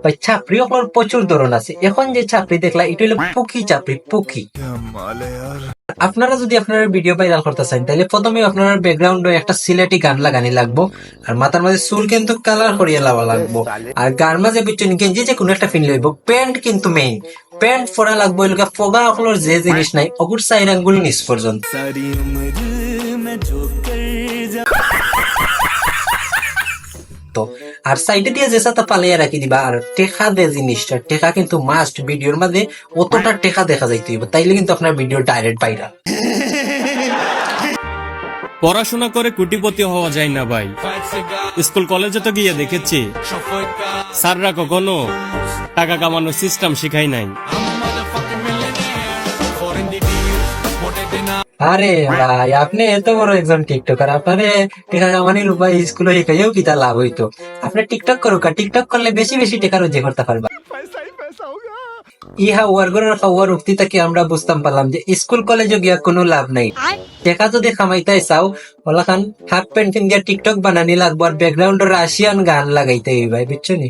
ভাই চাপড়ি আপনার প্রচুর ধরন আছে। এখন যে চাপড়ি দেখলা এটা হলো পুকি চাপড়ি, পুকি। আপনারা যদি আপনার ভিডিও ভাইরাল করতে চান তাহলে প্রথমে আপনার ব্যাকগ্রাউন্ডে একটা সিলেটি গান লাগানি লাগবো, আর মাথার মাঝে চুল কিন্তু কালার করিয়ে লাওয়া লাগবো, আর গার মাঝে পিছনে গেঞ্জি যে কোনো একটা ফিন লইব, প্যান্ট কিন্তু মেইন প্যান্ট পরা লাগবো। এলাকা ফগা আপনার যে জিনিস নাই অগুর চাই আঙ্গুল নিচ পর্যন্ত। তো আর সাইডে দিয়ে যে সাথে পালিয়ে রাখি দিবা। আর টেকা দে জিনিসটা, টেকা কিন্তু মাস্ট ভিডিওর মাঝে অতটা টেকা দেখা যাইতে হইব, তাইলে কিন্তু আপনার ভিডিও ডাইরেক্ট ভাইরাল। পড়াশোনা করে কোটিপতি হওয়া যায় না ভাই, স্কুল কলেজে তো গিয়ে দেখেছি স্যাররা কখনো টাকা কামানোর সিস্টেম শিখাই নাই। আরে ভাই আপনি এত বড় একজন টিকটকার, আপনারে টেকা কামানির উপায় স্কুলে শিখাইও কি তা লাভ হইতো? আপনি টিকটক করুক, টিকটক করলে বেশি বেশি টেকা রোজগার করতে পারবা। ইহা ওয়ার্গরের খাওয়ার উক্তি থেকে আমরা বুঝতাম পারলাম যে স্কুল কলেজে গিয়া কোনো লাভ নাই। টেকা যদি খামাইতে চাও ওলা খান হাফ প্যান্ট গিয়া টিকটক বানানি লাগবো, আর ব্যাকগ্রাউন্ডে রাশিয়ান গান লাগাইতে হইবা, বুঝছো নি?